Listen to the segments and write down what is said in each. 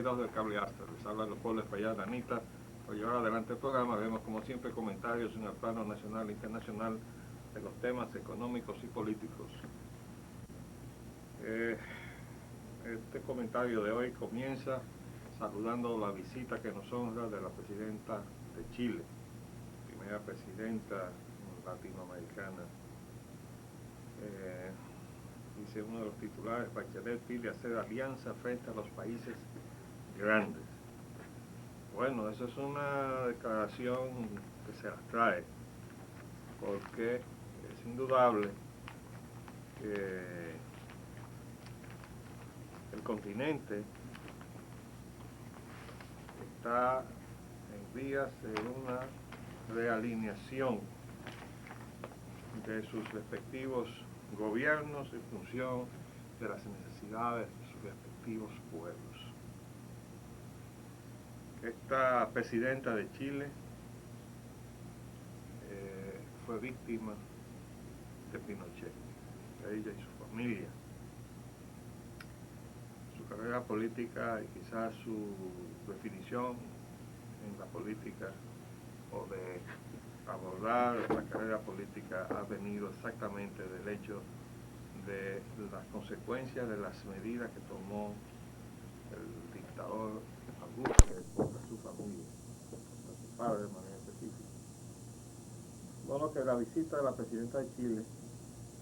42 del Cable Arte. Les habla Leopoldo Espaillat Anita. Por llevar adelante el programa, vemos como siempre comentarios en el plano nacional e internacional de los temas económicos y políticos. Este comentario de hoy comienza saludando la visita que nos honra de la presidenta de Chile, primera presidenta latinoamericana. Dice uno de los titulares: Bachelet pide hacer alianza frente a los países grandes. Bueno, esa es una declaración que se abstrae, porque es indudable que el continente está en vías de una realineación de sus respectivos gobiernos en función de las necesidades de sus respectivos pueblos. Esta presidenta de Chile fue víctima de Pinochet, ella y su familia. Su carrera política y quizás su definición en la política o de abordar la carrera política ha venido exactamente del hecho de las consecuencias de las medidas que tomó el dictador Augusto contra su familia, contra su padre de manera específica. Bueno, que la visita de la presidenta de Chile,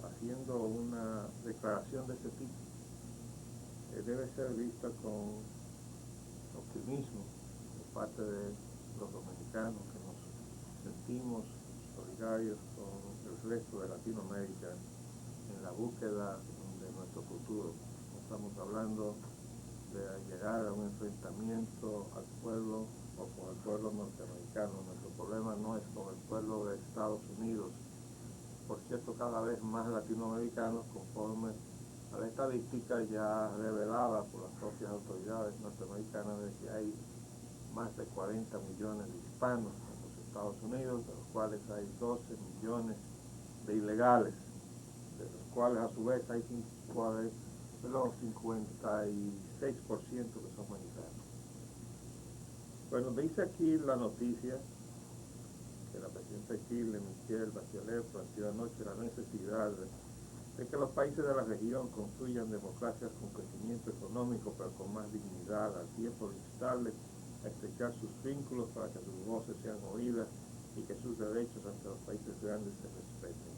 haciendo una declaración de ese tipo, debe ser vista con optimismo por parte de los dominicanos, que nos sentimos solidarios con el resto de Latinoamérica en la búsqueda de nuestro futuro. No estamos hablando de llegar a un enfrentamiento al pueblo o con el pueblo norteamericano. Nuestro problema no es con el pueblo de Estados Unidos. Por cierto, cada vez más latinoamericanos, conforme a la estadística ya revelada por las propias autoridades norteamericanas, de que hay más de 40 millones de hispanos en los Estados Unidos, de los cuales hay 12 millones de ilegales, de los cuales a su vez hay 56% que son mexicanos. Bueno, dice aquí la noticia que la presidenta de Chile, Michelle Bachelet, planteó anoche la necesidad de que los países de la región construyan democracias con crecimiento económico, pero con más dignidad, al tiempo de instarles a estrechar sus vínculos para que sus voces sean oídas y que sus derechos ante los países grandes se respeten.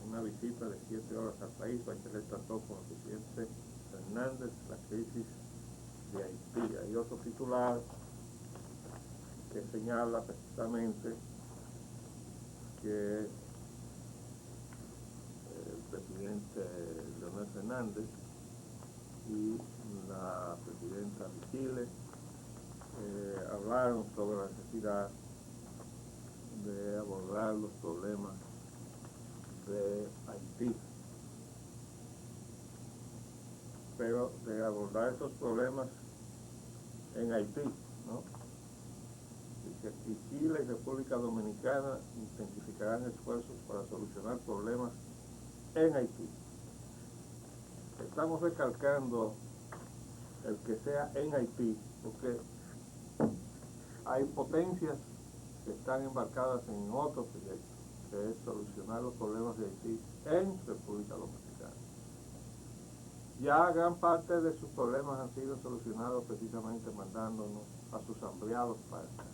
En una visita de 7 horas al país, Bachelet trató con el presidente Fernández la crisis de Haití. Hay otro titular que señala precisamente que el presidente Leonel Fernández y la presidenta de Chile hablaron sobre la necesidad de abordar los problemas de Haití, pero de abordar esos problemas en Haití, ¿no? Dice que Chile y República Dominicana intensificarán esfuerzos para solucionar problemas en Haití. Estamos recalcando el que sea en Haití, porque hay potencias que están embarcadas en otro proyecto, que es solucionar los problemas de Haití en República Dominicana. Ya gran parte de sus problemas han sido solucionados precisamente mandándonos a sus empleados para acá.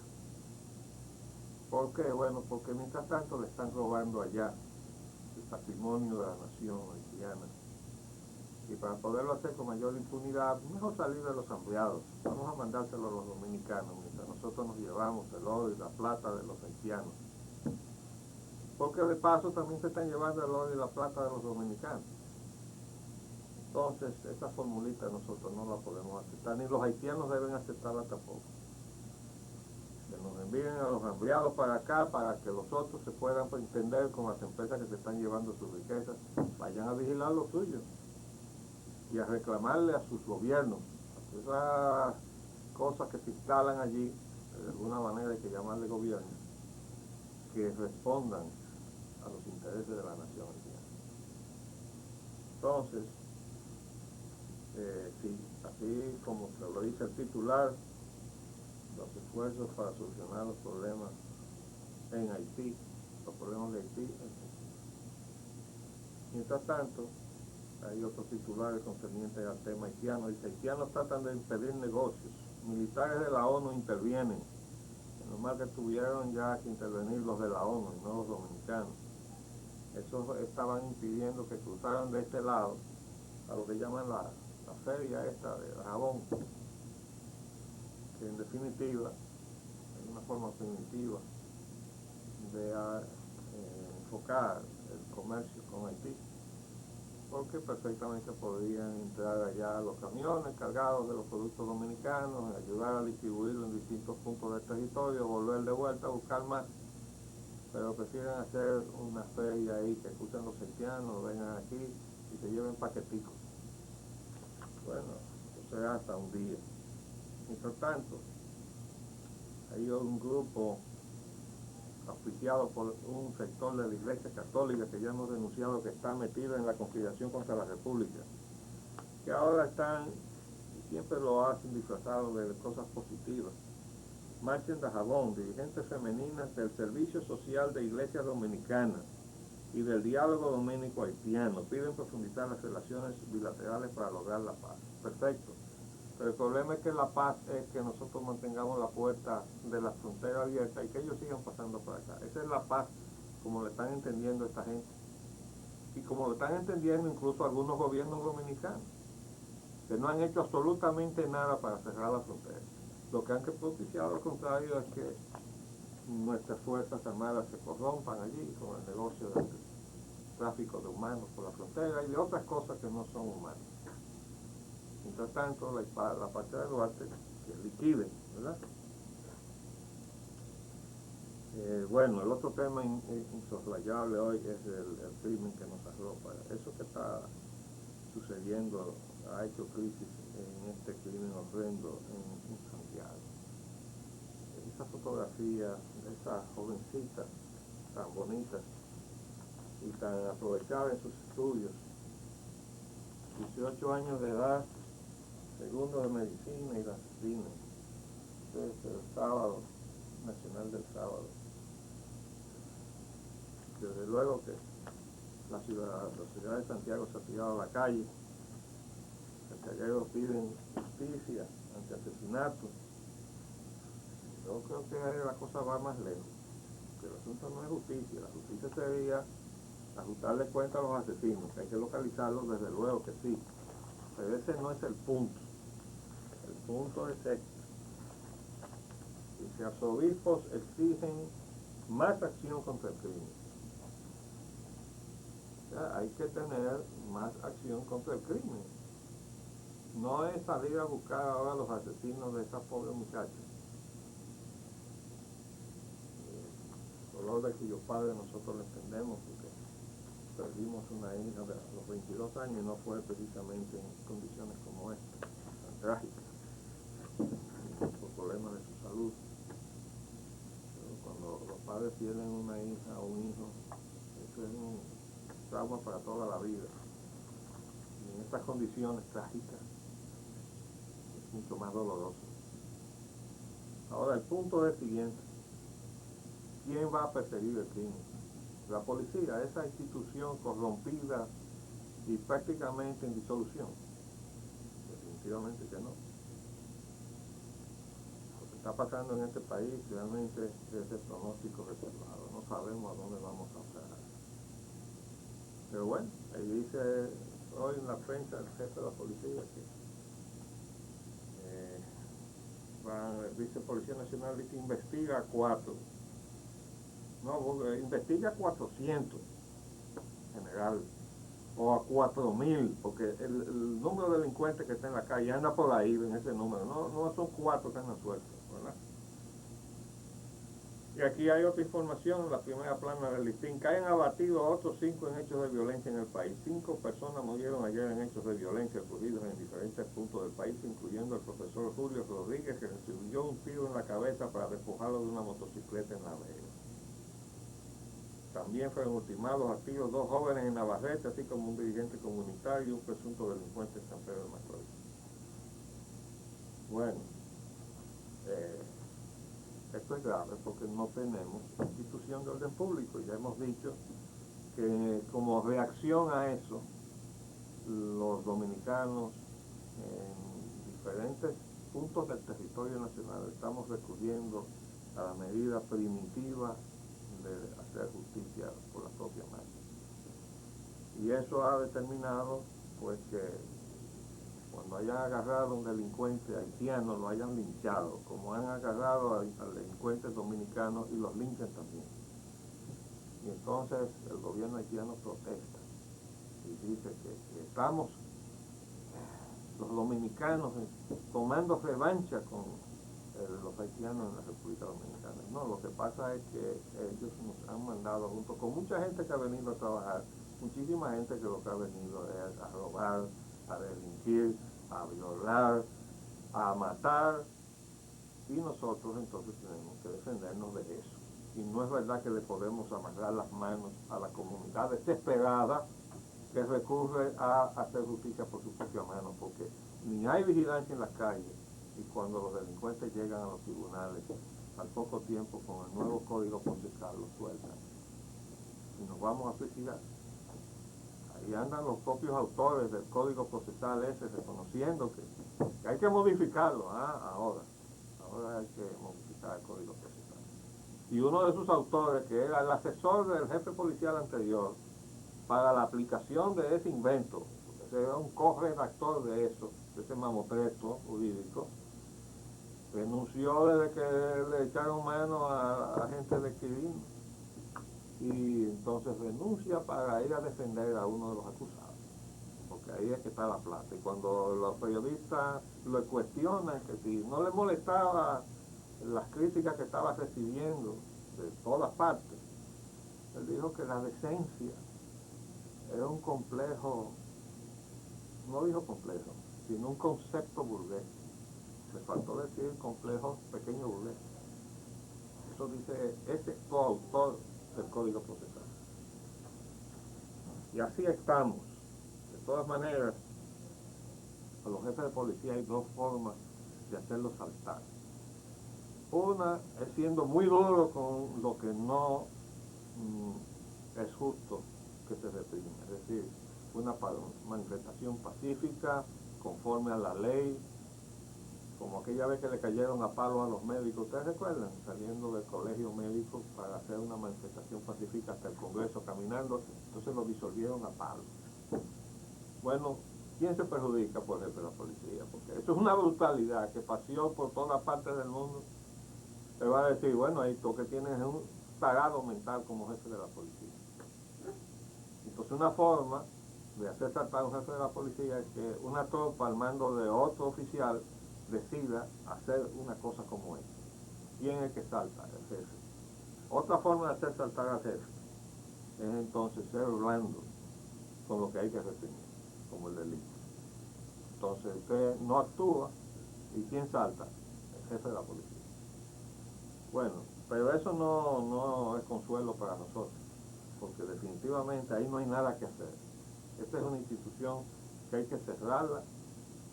¿Por qué? Bueno, porque mientras tanto le están robando allá el patrimonio de la nación haitiana. Y para poderlo hacer con mayor impunidad, mejor salir de los empleados. Vamos a mandárselo a los dominicanos, mientras nosotros nos llevamos el oro y la plata de los haitianos. Porque de paso también se están llevando el oro y la plata de los dominicanos. Entonces, esa formulita nosotros no la podemos aceptar, ni los haitianos deben aceptarla tampoco. Que nos envíen a los empleados para acá, para que los otros se puedan entender con las empresas que se están llevando sus riquezas, vayan a vigilar lo suyo y a reclamarle a sus gobiernos. Esas cosas que se instalan allí, de alguna manera hay que llamarle gobierno, que respondan a los intereses de la nación haitiana. Entonces, Sí, así como se lo dice el titular, los esfuerzos para solucionar los problemas en Haití, los problemas de Haití. Mientras tanto, hay otros titulares concernientes al tema haitiano. Dice, haitianos tratan de impedir negocios. Militares de la ONU intervienen. Menos mal que tuvieron ya que intervenir los de la ONU y no los dominicanos. Esos estaban impidiendo que cruzaran de este lado a lo que llaman la feria esta de Jabón, que en definitiva es una forma primitiva de enfocar el comercio con Haití, porque perfectamente podrían entrar allá los camiones cargados de los productos dominicanos, ayudar a distribuirlo en distintos puntos del territorio, volver de vuelta a buscar más, pero prefieren hacer una feria ahí, que escuchen los haitianos, vengan aquí y se lleven paqueticos. Bueno, eso será hasta un día. Mientras tanto, hay un grupo auspiciado por un sector de la Iglesia Católica que ya hemos denunciado que está metido en la conspiración contra la República, que ahora están, y siempre lo hacen disfrazado de cosas positivas. Marchen de Jabón, dirigentes femeninas del Servicio Social de Iglesias Dominicanas y del Diálogo Dominico Haitiano piden profundizar las relaciones bilaterales para lograr la paz. Perfecto. Pero el problema es que la paz es que nosotros mantengamos la puerta de la frontera abierta y que ellos sigan pasando por acá. Esa es la paz, como le están entendiendo esta gente. Y como lo están entendiendo incluso algunos gobiernos dominicanos, que no han hecho absolutamente nada para cerrar la frontera. Lo que han propiciado al contrario es que nuestras fuerzas armadas se corrompan allí con el negocio del tráfico de humanos por la frontera y de otras cosas que no son humanas. Mientras tanto, la parte de Duarte que liquide, ¿verdad? Bueno, el otro tema insoslayable hoy es el crimen que nos arropa. Eso que está sucediendo ha hecho crisis en este crimen horrendo en Santiago. Esa fotografía de esa jovencita tan bonita y tan aprovechada en sus estudios, 18 años de edad, segundo de medicina y la asesina, desde el sábado, nacional del sábado. Desde luego que la ciudad de Santiago se ha tirado a la calle, los santiagueros piden justicia ante asesinato. Yo creo que la cosa va más lejos, que el asunto no es justicia, la justicia sería ajustarle cuenta a los asesinos, que hay que localizarlos, desde luego que sí, pero ese no es el punto. El punto es este: si los arzobispos exigen más acción contra el crimen, hay que tener más acción contra el crimen. No es salir a buscar ahora a los asesinos de esa pobre muchacha, el dolor de cuyo padre nosotros lo entendemos, porque perdimos una hija de los 22 años y no fue precisamente en condiciones como esta, tan trágicas, por problemas de su salud. Pero cuando los padres pierden una hija o un hijo, eso es un trauma para toda la vida. Y en estas condiciones trágicas es mucho más doloroso. Ahora el punto es el siguiente: ¿quién va a perseguir el crimen? La policía, esa institución corrompida y prácticamente en disolución. Definitivamente que no. Lo que está pasando en este país realmente es de pronóstico reservado. No sabemos a dónde vamos a parar. Pero bueno, ahí dice hoy en la prensa el jefe de la policía que dice Policía Nacional, dice investiga a 4. No, investiga a 400, general, o a 4000, porque el número de delincuentes que está en la calle anda por ahí en ese número, no son 4 que andan sueltos, ¿verdad? Y aquí hay otra información, en la primera plana del listín: caen abatidos a otros 5 en hechos de violencia en el país. 5 personas murieron ayer en hechos de violencia ocurridos en diferentes puntos del país, incluyendo el profesor Julio Rodríguez, que recibió un tiro en la cabeza para despojarlo de una motocicleta en La Vega. También fueron ultimados a tiros 2 jóvenes en Navarrete, así como un dirigente comunitario y un presunto delincuente en San Pedro de Macorís. Bueno, esto es grave porque no tenemos institución de orden público. Ya hemos dicho que como reacción a eso, los dominicanos en diferentes puntos del territorio nacional estamos recurriendo a la medida primitiva de hacer justicia por la propia mano. Y eso ha determinado pues que cuando hayan agarrado a un delincuente haitiano lo hayan linchado, como han agarrado a delincuentes dominicanos y los linchan también. Y entonces el gobierno haitiano protesta y dice que estamos los dominicanos tomando revancha con los haitianos en la República Dominicana. No, lo que pasa es que ellos nos han mandado, junto con mucha gente que ha venido a trabajar, muchísima gente que lo que ha venido es a robar, a delinquir, a violar, a matar, y nosotros entonces tenemos que defendernos de eso. Y no es verdad que le podemos amarrar las manos a la comunidad desesperada que recurre a hacer justicia por su propia mano, porque ni hay vigilancia en las calles, y cuando los delincuentes llegan a los tribunales, al poco tiempo con el nuevo código procesal los sueltan y nos vamos a suicidar. Ahí andan los propios autores del código procesal ese reconociendo que hay que modificarlo. Ahora hay que modificar el código procesal. Y uno de sus autores, que era el asesor del jefe policial anterior para la aplicación de ese invento, porque era un corredactor de eso, de ese mamotreto jurídico, renunció desde que le echaron mano a gente de Quirino, y entonces renuncia para ir a defender a uno de los acusados, porque ahí es que está la plata. Y cuando los periodistas lo cuestionan, que si no le molestaba las críticas que estaba recibiendo de todas partes, él dijo que la decencia era un complejo, no dijo complejo, sino un concepto burgués. Le faltó decir complejo pequeño burgués. Eso dice ese coautor del Código Procesal. Y así estamos. De todas maneras, a los jefes de policía hay dos formas de hacerlos saltar. Una es siendo muy duro con lo que no es justo que se reprime, es decir, una manifestación pacífica, conforme a la ley, como aquella vez que le cayeron a palo a los médicos, ¿ustedes recuerdan? Saliendo del colegio médico para hacer una manifestación pacífica hasta el Congreso caminando, entonces lo disolvieron a palo. Bueno, ¿quién se perjudica por el jefe de la policía? Porque eso es una brutalidad que paseó por todas partes del mundo. Le va a decir, bueno, ahí tú que tienes un tarado mental como jefe de la policía. Entonces una forma de hacer saltar a un jefe de la policía es que una tropa al mando de otro oficial decida hacer una cosa como esta. ¿Quién es el que salta? El jefe. Otra forma de hacer saltar al jefe es entonces ser blando con lo que hay que reprimir, como el delito. Entonces usted no actúa, ¿y quién salta? El jefe de la policía. Bueno, pero eso no es consuelo para nosotros, porque definitivamente ahí no hay nada que hacer. Esta es una institución que hay que cerrarla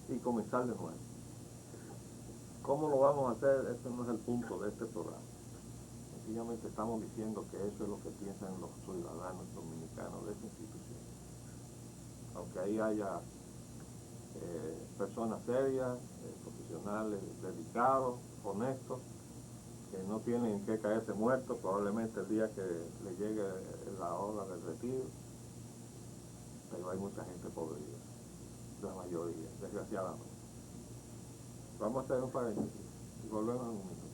y comenzar de nuevo. ¿Cómo lo vamos a hacer? Ese no es el punto de este programa. Sencillamente estamos diciendo que eso es lo que piensan los ciudadanos dominicanos de esta institución. Aunque ahí haya personas serias, profesionales dedicados, honestos, que no tienen que caerse muertos probablemente el día que le llegue la hora del retiro, pero hay mucha gente podrida, la mayoría, desgraciadamente. Vamos a hacer un paréntesis y volvemos en un minuto.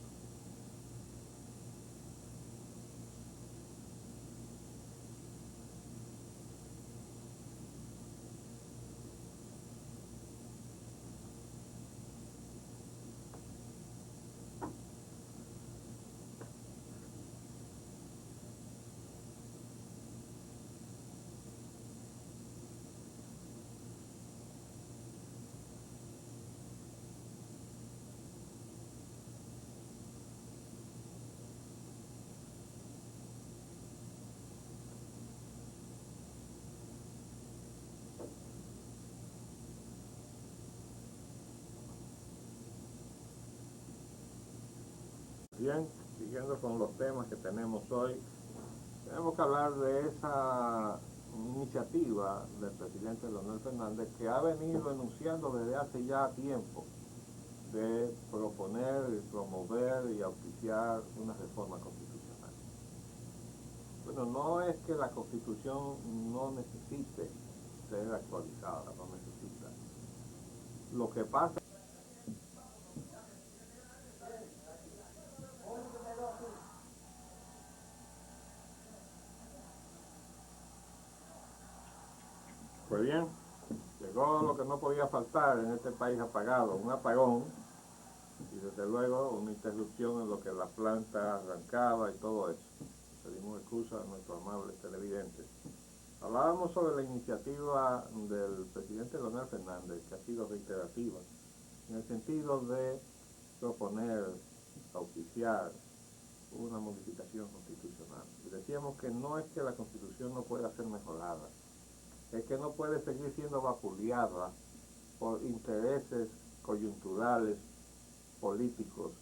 Bien, siguiendo con los temas que tenemos hoy, tenemos que hablar de esa iniciativa del presidente Leonel Fernández que ha venido enunciando desde hace ya tiempo de proponer, promover y auspiciar una reforma constitucional. Bueno, no es que la Constitución no necesite ser actualizada, no necesita. Lo que pasa pues bien, llegó lo que no podía faltar en este país apagado, un apagón, y desde luego una interrupción en lo que la planta arrancaba y todo eso. Pedimos excusa a nuestros amables televidentes. Hablábamos sobre la iniciativa del presidente Leonel Fernández, que ha sido reiterativa, en el sentido de proponer, auspiciar una modificación constitucional. Y decíamos que no es que la Constitución no pueda ser mejorada, es que no puede seguir siendo vapuleada por intereses coyunturales, políticos,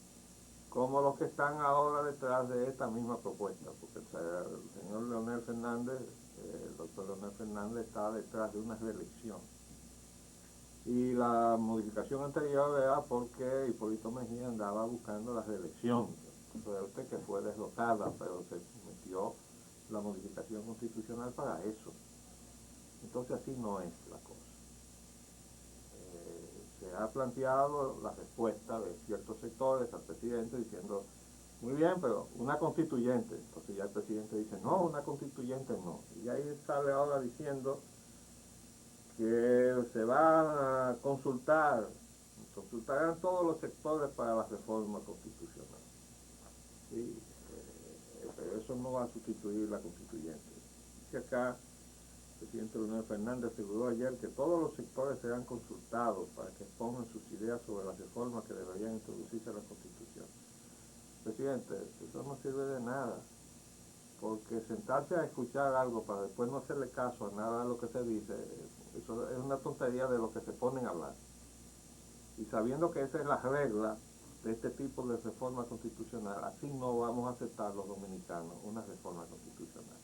como los que están ahora detrás de esta misma propuesta, porque el señor Leonel Fernández, el doctor Leonel Fernández está detrás de una reelección. Y la modificación anterior era porque Hipólito Mejía andaba buscando la reelección. Suerte que fue derrotada, pero se metió la modificación constitucional para eso. Entonces así no es la cosa. Se ha planteado la respuesta de ciertos sectores al presidente diciendo, muy bien, pero una constituyente. Entonces ya el presidente dice, no, una constituyente no. Y ahí sale ahora diciendo que se va a consultarán todos los sectores para la reforma constitucional. Sí, pero eso no va a sustituir la constituyente. Que acá el presidente Leonel Fernández aseguró ayer que todos los sectores serán consultados para que expongan sus ideas sobre las reformas que deberían introducirse a la Constitución. Presidente, eso no sirve de nada, porque sentarse a escuchar algo para después no hacerle caso a nada de lo que se dice, eso es una tontería de lo que se ponen a hablar. Y sabiendo que esa es la regla de este tipo de reforma constitucional, así no vamos a aceptar los dominicanos una reforma constitucional.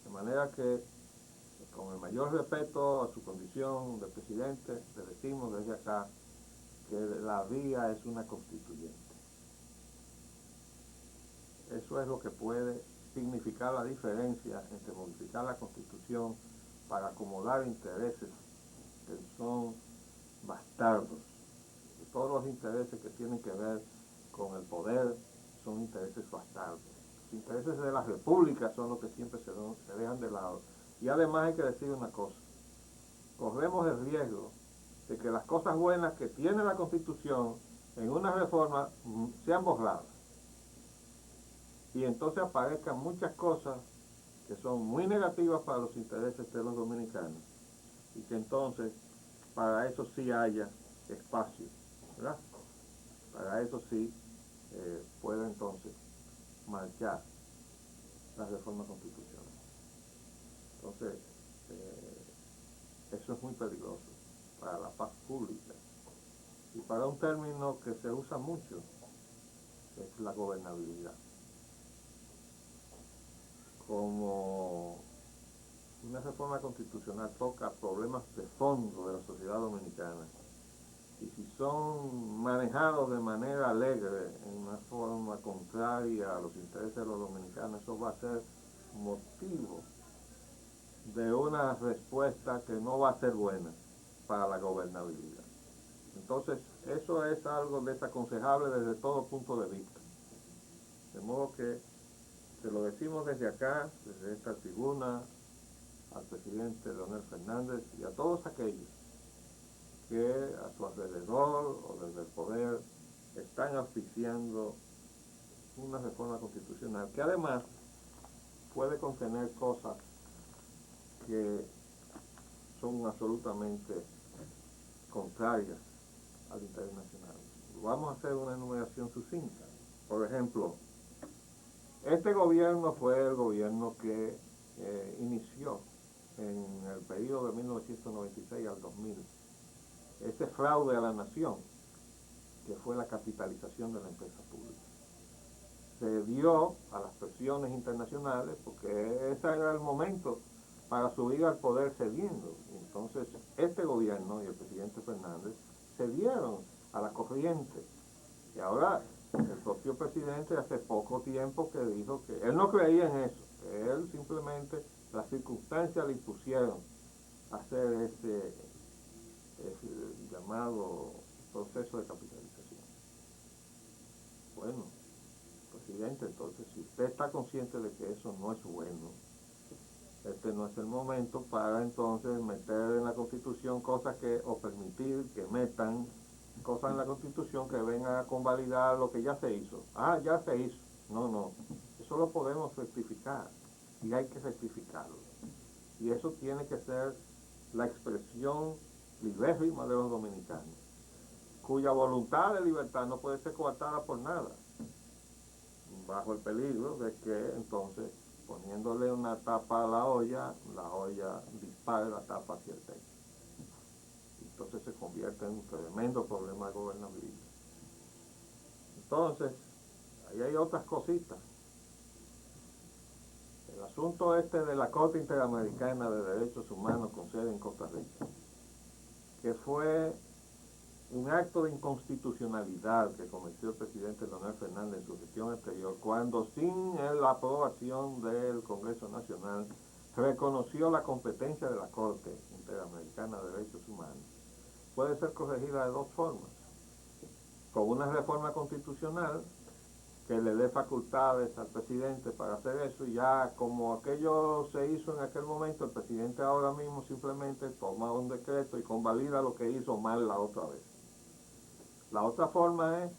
De manera que, con el mayor respeto a su condición de presidente, le decimos desde acá que la vía es una constituyente. Eso es lo que puede significar la diferencia entre modificar la Constitución para acomodar intereses que son bastardos. Todos los intereses que tienen que ver con el poder son intereses bastardos. Los intereses de la república son los que siempre se dejan de lado. Y además hay que decir una cosa, corremos el riesgo de que las cosas buenas que tiene la Constitución en una reforma sean borradas. Y entonces aparezcan muchas cosas que son muy negativas para los intereses de los dominicanos. Y que entonces para eso sí haya espacio, ¿verdad? Para eso sí puede entonces marchar la reforma constitucional. Entonces, eso es muy peligroso para la paz pública y para un término que se usa mucho, que es la gobernabilidad. Como una reforma constitucional toca problemas de fondo de la sociedad dominicana, y si son manejados de manera alegre, en una forma contraria a los intereses de los dominicanos, eso va a ser motivo de una respuesta que no va a ser buena para la gobernabilidad. Entonces, eso es algo desaconsejable desde todo punto de vista. De modo que se lo decimos desde acá, desde esta tribuna, al presidente Leonel Fernández y a todos aquellos que a su alrededor o desde el poder están auspiciando una reforma constitucional que además puede contener cosas que son absolutamente contrarias al interés nacional. Vamos a hacer una enumeración sucinta. Por ejemplo, este gobierno fue el gobierno que inició en el periodo de 1996 al 2000 ese fraude a la nación, que fue la capitalización de la empresa pública. se dio a las presiones internacionales, porque ese era el momento para subir al poder cediendo. Entonces, este gobierno y el presidente Fernández se dieron a la corriente. Y ahora el propio presidente hace poco tiempo que dijo que él no creía en eso, que él simplemente, las circunstancias le impusieron hacer ese llamado proceso de capitalización. Bueno, presidente, entonces si usted está consciente de que eso no es bueno, este no es el momento para entonces meter en la Constitución cosas que, o permitir que metan cosas en la Constitución que vengan a convalidar lo que ya se hizo. Ah, ya se hizo. No, no. Eso lo podemos rectificar y hay que rectificarlo. Y eso tiene que ser la expresión libérrima de los dominicanos, cuya voluntad de libertad no puede ser coartada por nada, bajo el peligro de que entonces, poniéndole una tapa a la olla dispare la tapa hacia el techo. Entonces se convierte en un tremendo problema de gobernabilidad. Entonces, ahí hay otras cositas. El asunto este de la Corte Interamericana de Derechos Humanos con sede en Costa Rica, que fue un acto de inconstitucionalidad que cometió el presidente Leonel Fernández en su gestión anterior, cuando sin la aprobación del Congreso Nacional reconoció la competencia de la Corte Interamericana de Derechos Humanos, puede ser corregida de dos formas: con una reforma constitucional que le dé facultades al presidente para hacer eso, y ya como aquello se hizo en aquel momento, el presidente ahora mismo simplemente toma un decreto y convalida lo que hizo mal la otra vez. La otra forma es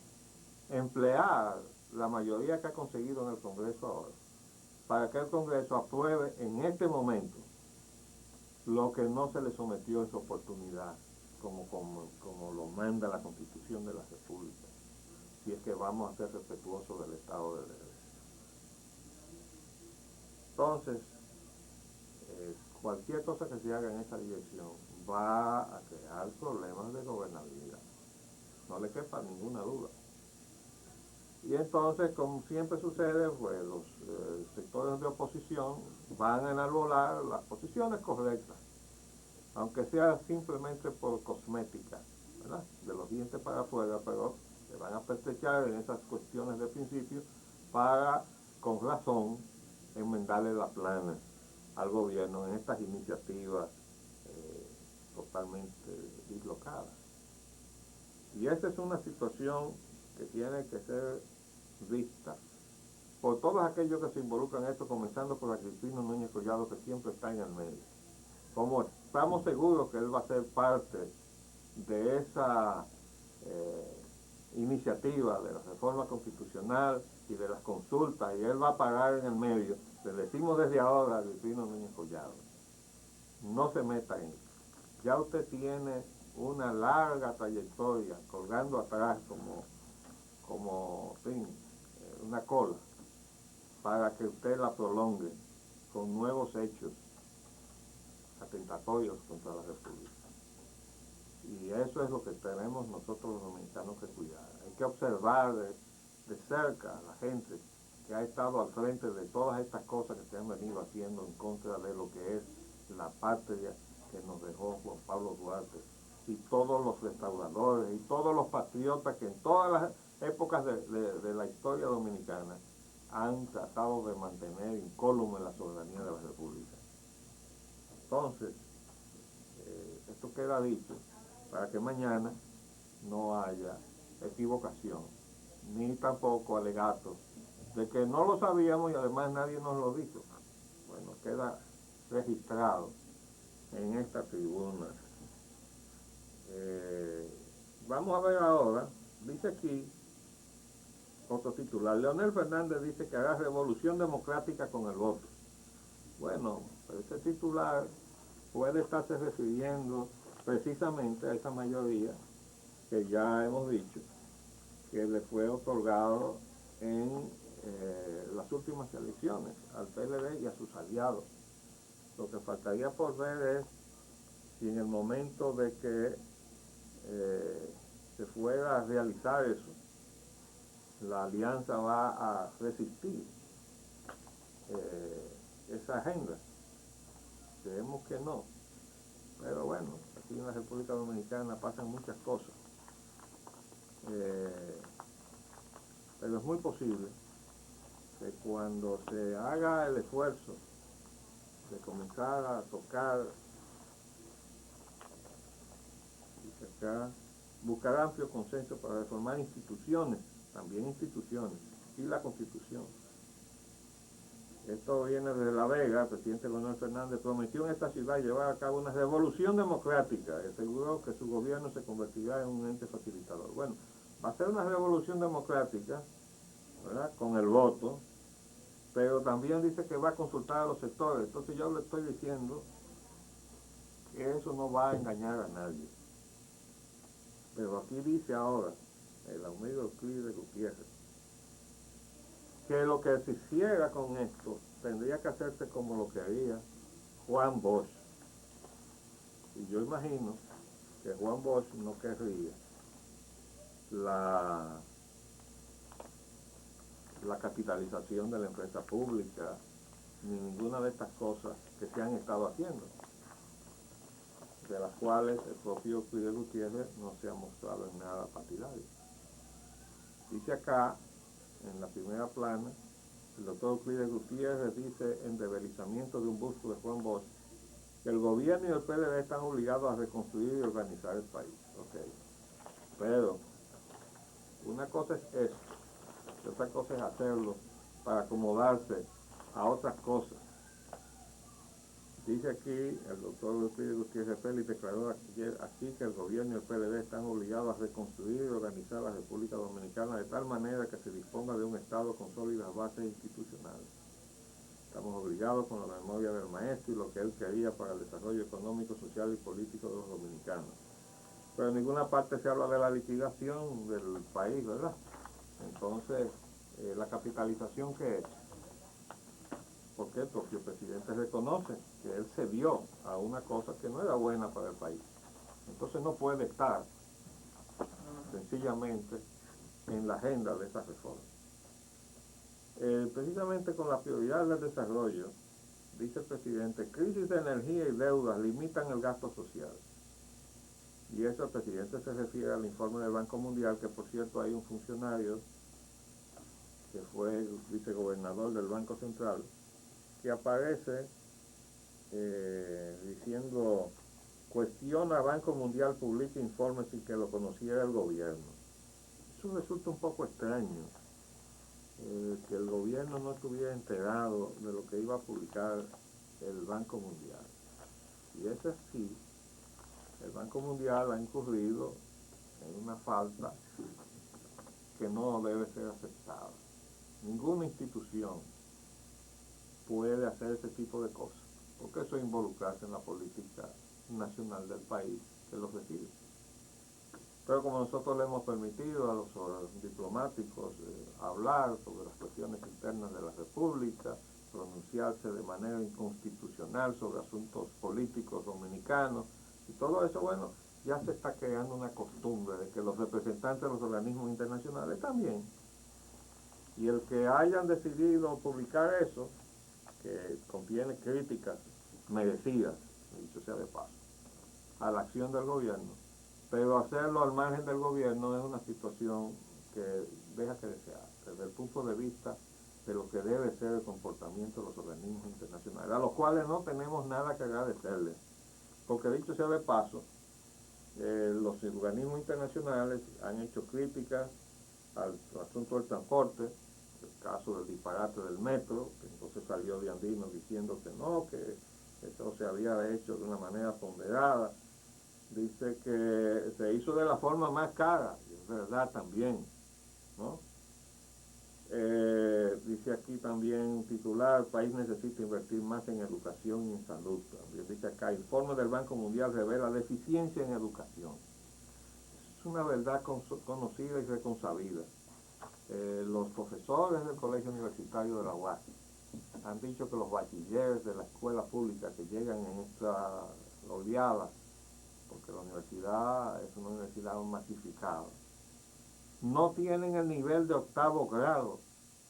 emplear la mayoría que ha conseguido en el Congreso ahora, para que el Congreso apruebe en este momento lo que no se le sometió en su oportunidad, como lo manda la Constitución de la República, si es que vamos a ser respetuosos del Estado de Derecho. Entonces, cualquier cosa que se haga en esa dirección va a crear problemas de gobernabilidad, no le quepa ninguna duda. Y entonces, como siempre sucede, pues los sectores de oposición van a enarbolar las posiciones correctas, aunque sea simplemente por cosmética, ¿verdad?, de los dientes para afuera, pero se van a pertrechar en esas cuestiones de principio para, con razón, enmendarle la plana al gobierno en estas iniciativas totalmente dislocadas. Y esa es una situación que tiene que ser vista por todos aquellos que se involucran en esto, comenzando por Agripino Núñez Collado, que siempre está en el medio. Como estamos seguros que él va a ser parte de esa iniciativa de la reforma constitucional y de las consultas, y él va a parar en el medio, le decimos desde ahora a Agripino Núñez Collado: no se meta en eso. Ya usted tiene una larga trayectoria colgando atrás como una cola, para que usted la prolongue con nuevos hechos atentatorios contra la República. Y eso es lo que tenemos nosotros los dominicanos que cuidar. Hay que observar de cerca a la gente que ha estado al frente de todas estas cosas que se han venido haciendo en contra de lo que es la patria que nos dejó Juan Pablo Duarte, y todos los restauradores y todos los patriotas que en todas las épocas de la historia dominicana han tratado de mantener incólume la soberanía de la República. Entonces, esto queda dicho para que mañana no haya equivocación, ni tampoco alegato de que no lo sabíamos y además nadie nos lo dijo. Bueno, queda registrado en esta tribuna. Vamos a ver ahora, dice aquí otro titular: Leonel Fernández dice que hará revolución democrática con el voto. Bueno, ese titular puede estarse refiriendo precisamente a esa mayoría que ya hemos dicho que le fue otorgado en las últimas elecciones al PLD y a sus aliados. Lo que faltaría por ver es si en el momento de que se fuera a realizar eso, la alianza va a resistir esa agenda. Creemos que no, pero bueno, aquí en la República Dominicana pasan muchas cosas, pero es muy posible que cuando se haga el esfuerzo de comenzar a tocar, buscar amplio consenso para reformar instituciones, también instituciones, y la Constitución. Esto viene desde La Vega. El presidente Leonel Fernández prometió en esta ciudad llevar a cabo una revolución democrática y aseguró que su gobierno se convertirá en un ente facilitador. Bueno, va a ser una revolución democrática, ¿verdad?, con el voto, pero también dice que va a consultar a los sectores. Entonces yo le estoy diciendo que eso no va a engañar a nadie. Pero aquí dice ahora el amigo Euclides Gutiérrez que lo que se hiciera con esto tendría que hacerse como lo que haría Juan Bosch. Y yo imagino que Juan Bosch no querría la capitalización de la empresa pública, ni ninguna de estas cosas que se han estado haciendo, de las cuales el propio Euclides Gutiérrez no se ha mostrado en nada partidario. Dice acá, en la primera plana, el doctor Euclides Gutiérrez dice en debilitamiento de un busto de Juan Bosch que el gobierno y el PLD están obligados a reconstruir y organizar el país. Okay. Pero una cosa es eso, y otra cosa es hacerlo para acomodarse a otras cosas. Dice aquí el doctor Euclides Gutiérrez Félix declaró aquí que el gobierno y el PLD están obligados a reconstruir y organizar la República Dominicana de tal manera que se disponga de un Estado con sólidas bases institucionales. Estamos obligados con la memoria del maestro y lo que él quería para el desarrollo económico, social y político de los dominicanos. Pero en ninguna parte se habla de la liquidación del país, ¿verdad? Entonces, la capitalización, ¿qué es? Porque el propio presidente reconoce que él se dio a una cosa que no era buena para el país. Entonces no puede estar sencillamente en la agenda de esa reforma. Precisamente con la prioridad del desarrollo, dice el presidente, crisis de energía y deudas limitan el gasto social. Y eso el presidente se refiere al informe del Banco Mundial, que por cierto hay un funcionario que fue el vicegobernador del Banco Central, que aparece diciendo, cuestiona Banco Mundial publica informes sin que lo conociera el gobierno. Eso resulta un poco extraño, que el gobierno no estuviera enterado de lo que iba a publicar el Banco Mundial. Y es así, el Banco Mundial ha incurrido en una falta que no debe ser aceptada. Ninguna institución puede hacer ese tipo de cosas, porque eso es involucrarse en la política nacional del país que los decide. Pero como nosotros le hemos permitido a los diplomáticos hablar sobre las cuestiones internas de la República, pronunciarse de manera inconstitucional sobre asuntos políticos dominicanos, y todo eso, bueno, ya se está creando una costumbre de que los representantes de los organismos internacionales también, y el que hayan decidido publicar eso, que contiene críticas merecidas, dicho sea de paso, a la acción del gobierno, pero hacerlo al margen del gobierno es una situación que deja que desear, desde el punto de vista de lo que debe ser el comportamiento de los organismos internacionales, a los cuales no tenemos nada que agradecerles, porque dicho sea de paso, los organismos internacionales han hecho críticas al asunto del transporte, el caso del disparate del metro, que entonces salió de Andino diciendo que no, que eso se había hecho de una manera ponderada. Dice que se hizo de la forma más cara, y es verdad también, ¿no? Dice aquí también un titular, el país necesita invertir más en educación y en salud. También dice acá, informe del Banco Mundial revela deficiencia en educación. Es una verdad conocida y reconsabida. Los profesores del Colegio Universitario de la UAS han dicho que los bachilleres de la escuela pública que llegan en esta oleada, porque la universidad es una universidad masificada, no tienen el nivel de octavo grado.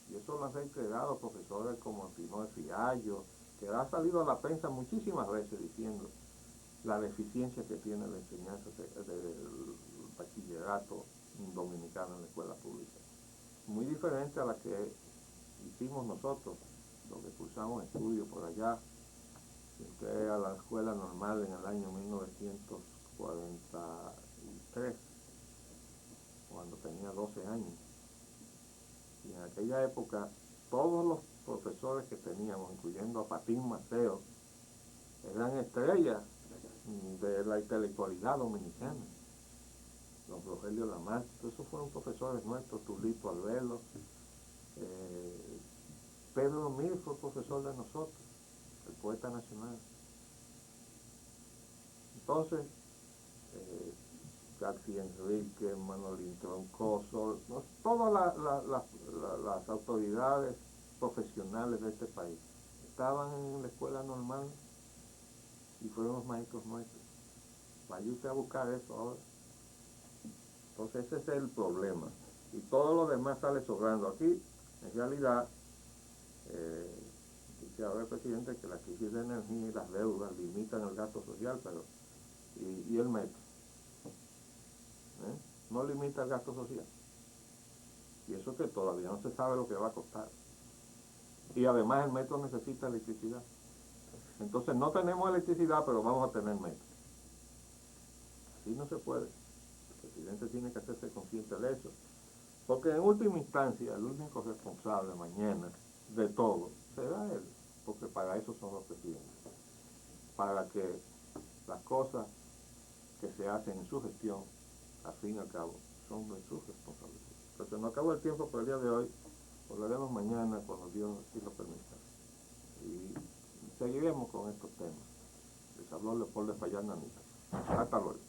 Y eso lo han reiterado profesores como Antino de Fiallo, que ha salido a la prensa muchísimas veces diciendo la deficiencia que tiene la enseñanza del bachillerato dominicano en la escuela pública. Muy diferente a la que hicimos nosotros, los que cursamos estudios por allá. Entré a la escuela normal en el año 1943, cuando tenía 12 años. Y en aquella época, todos los profesores que teníamos, incluyendo a Patín Maceo, eran estrellas de la intelectualidad dominicana. Don Rogelio Lamarck, esos fueron profesores nuestros, Tulito Albelo, Pedro Mir fue profesor de nosotros, el poeta nacional. Entonces, García Enrique, Manolín Troncoso, ¿no? Todas las autoridades profesionales de este país estaban en la escuela normal y fueron los maestros nuestros. Vaya usted a buscar eso ahora. Entonces ese es el problema. Y todo lo demás sale sobrando. Aquí, en realidad, dice ahora el presidente que la crisis de energía y las deudas limitan el gasto social, pero ¿y el metro? No limita el gasto social. Y eso que todavía no se sabe lo que va a costar. Y además el metro necesita electricidad. Entonces no tenemos electricidad, pero vamos a tener metro. Así no se puede. El presidente tiene que hacerse consciente de eso. Porque en última instancia, el único responsable mañana de todo será él. Porque para eso son los presidentes. Para que las cosas que se hacen en su gestión, al fin y al cabo, son de su responsabilidad. Entonces no acabó el tiempo por el día de hoy. Volveremos mañana cuando Dios así lo permita. Y seguiremos con estos temas. Les habló Leopoldo Fayán Nanita. Hasta luego.